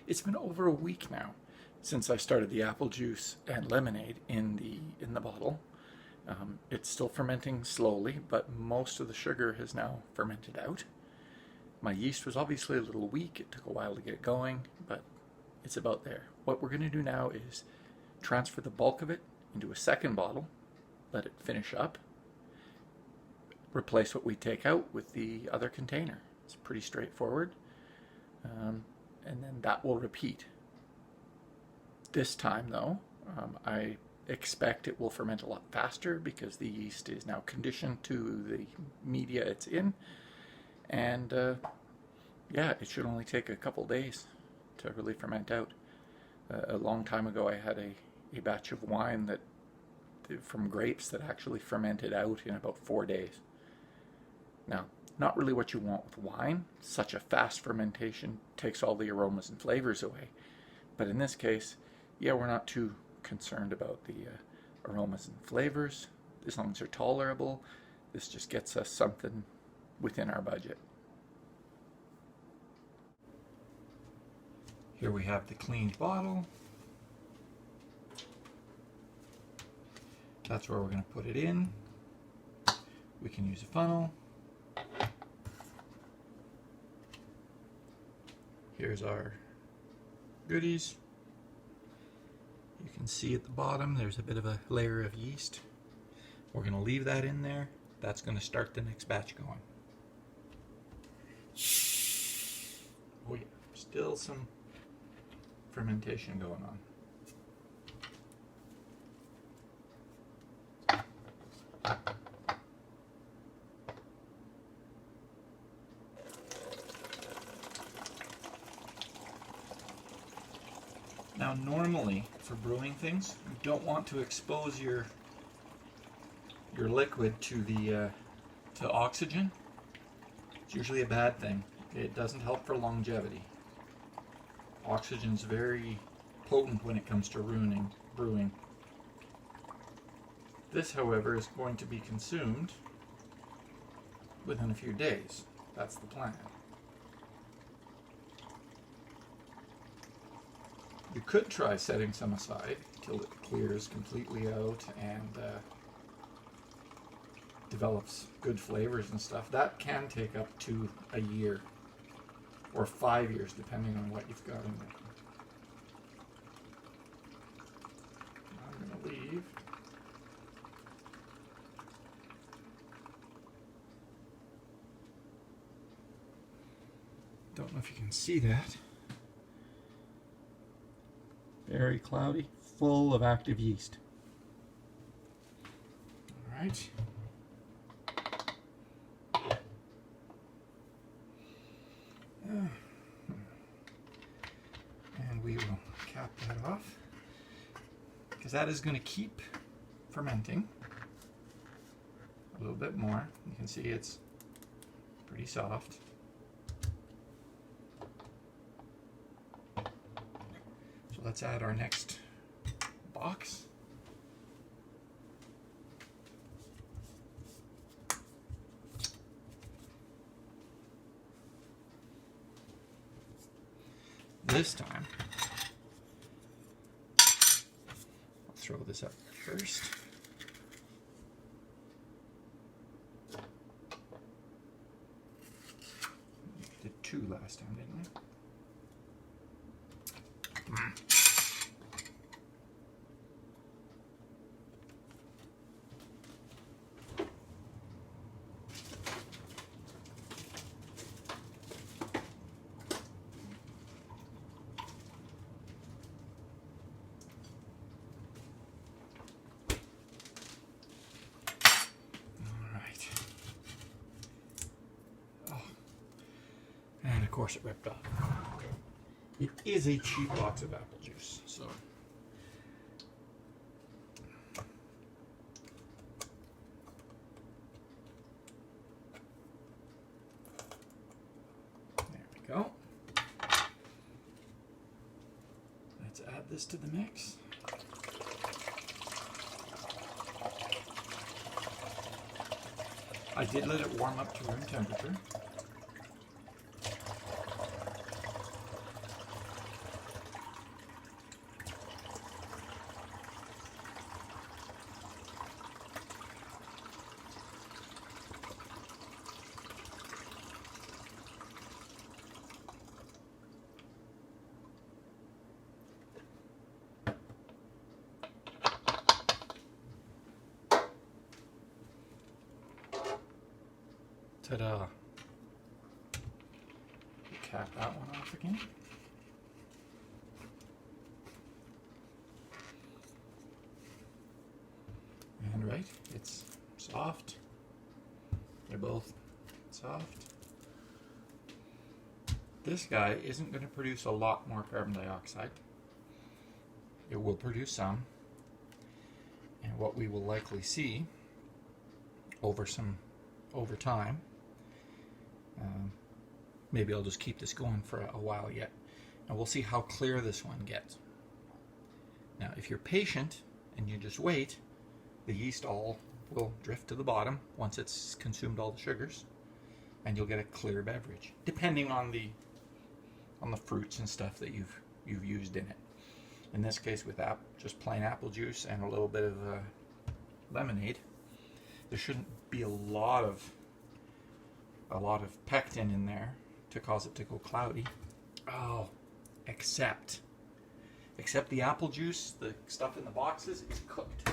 It's been over a week now since I started the apple juice and lemonade in the bottle. It's still fermenting slowly, but most of the sugar has now fermented out. My yeast was obviously a little weak. It took a while to get going, but it's about there. What we're going to do now is transfer the bulk of it into a second bottle, let it finish up, replace what we take out with the other container. It's pretty straightforward. And then that will repeat. This time though, I expect it will ferment a lot faster because the yeast is now conditioned to the media it's in. And yeah, it should only take a couple days to really ferment out. A long time ago I had a batch of wine that from grapes that actually fermented out in about 4 days. Now, not really what you want with wine. Such a fast fermentation takes all the aromas and flavors away. But in this case, yeah, we're not too concerned about the aromas and flavors. As long as they're tolerable, this just gets us something within our budget. Here we have the cleaned bottle. That's where we're going to put it in. We can use a funnel. Here's our goodies. You can see at the bottom there's a bit of a layer of yeast. We're going to leave that in there. That's going to start the next batch going. Oh yeah, still some fermentation going on. Now normally for brewing things, you don't want to expose your liquid to the to oxygen. It's usually a bad thing. It doesn't help for longevity. Oxygen's very potent when it comes to ruining brewing. This, however, is going to be consumed within a few days. That's the plan. You could try setting some aside till it clears completely out and develops good flavors and stuff. That can take up to a year or 5 years, depending on what you've got in there. I'm going to leave. Don't know if you can see that. Very cloudy, full of active yeast. All right. And we will cap that off because that is going to keep fermenting a little bit more. You can see it's pretty soft. So let's add our next box. This time, I'll throw this up first. We did 2 last time, didn't we? Of course it ripped off. It is a cheap box of apple juice, so there we go. Let's add this to the mix. I did let it warm up to room temperature. Ta-da. Cap that one off again. And right, it's soft. They're both soft. This guy isn't going to produce a lot more carbon dioxide. It will produce some. And what we will likely see over time, maybe I'll just keep this going for a while yet, and we'll see how clear this one gets. Now, if you're patient and you just wait, the yeast all will drift to the bottom once it's consumed all the sugars, and you'll get a clear beverage, depending on the fruits and stuff that you've used in it. In this case, with just plain apple juice and a little bit of lemonade, there shouldn't be a lot of pectin in there to cause it to go cloudy. Oh, except the apple juice, the stuff in the boxes, is cooked.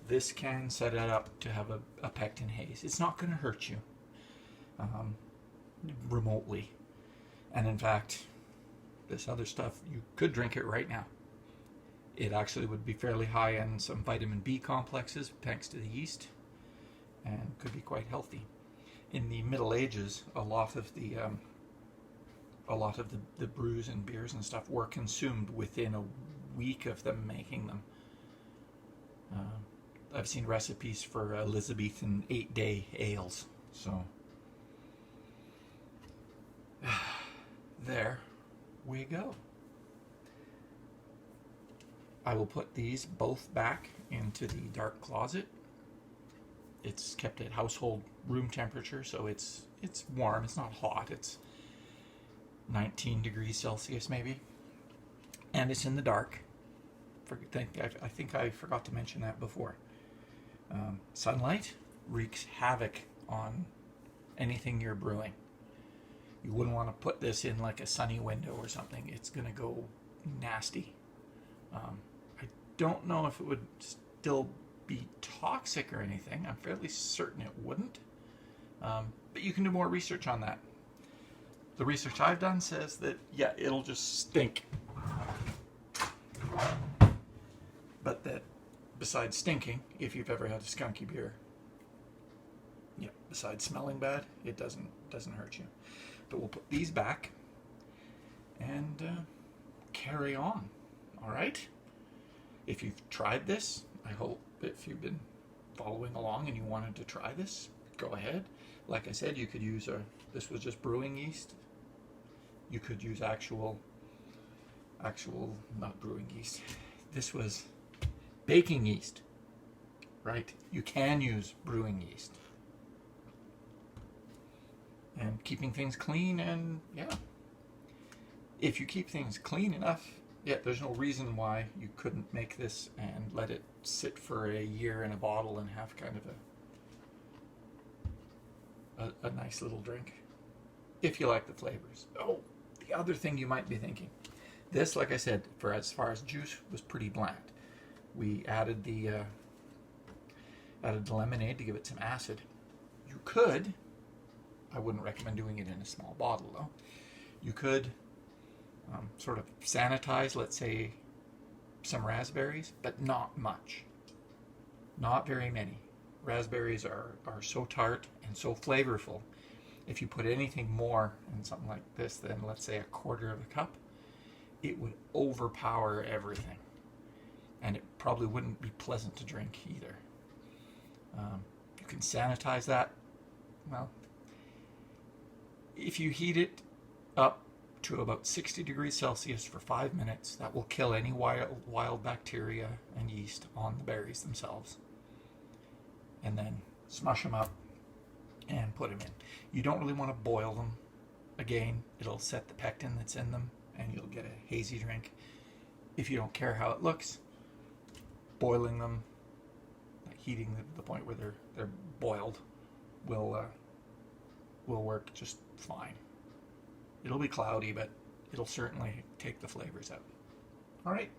This can set it up to have a pectin haze. It's not going to hurt you remotely. And in fact, this other stuff, you could drink it right now. It actually would be fairly high in some vitamin B complexes thanks to the yeast, and could be quite healthy. In the Middle Ages, a lot of the brews and beers and stuff were consumed within a week of them making them. I've seen recipes for Elizabethan 8-day ales. So there we go. I will put these both back into the dark closet. It's kept at household room temperature, so it's warm. It's not hot. It's 19 degrees Celsius maybe, and it's in the dark. I think I forgot to mention that before. Sunlight wreaks havoc on anything you're brewing. You wouldn't want to put this in like a sunny window or something. It's going to go nasty. I don't know if it would still be toxic or anything. I'm fairly certain it wouldn't. But you can do more research on that. The research I've done says that, yeah, it'll just stink. But that besides stinking, if you've ever had a skunky beer, yeah, besides smelling bad, it doesn't hurt you. But we'll put these back and carry on. All right? If you've tried this, I hope if you've been following along and you wanted to try this, go ahead. Like I said, you could use this was just brewing yeast. You could use actual, not brewing yeast. This was baking yeast, right? You can use brewing yeast. And keeping things clean, and yeah, if you keep things clean enough, yeah, there's no reason why you couldn't make this and let it sit for a year in a bottle and have kind of a nice little drink, if you like the flavors. Oh, the other thing you might be thinking, this, like I said, for as far as juice, was pretty bland. We added the lemonade to give it some acid. You could, I wouldn't recommend doing it in a small bottle though. You could sort of sanitize, let's say, some raspberries, but not much. Not very many. Raspberries are so tart and so flavorful. If you put anything more in something like this than, let's say, a quarter of a cup, it would overpower everything. And it probably wouldn't be pleasant to drink either. You can sanitize that. Well, if you heat it up to about 60 degrees Celsius for 5 minutes, that will kill any wild bacteria and yeast on the berries themselves. And then smush them up and put them in. You don't really want to boil them. Again, it'll set the pectin that's in them and you'll get a hazy drink. If you don't care how it looks, boiling them, like heating them to the point where they're boiled, will work just fine. It'll be cloudy, but it'll certainly take the flavors out. All right.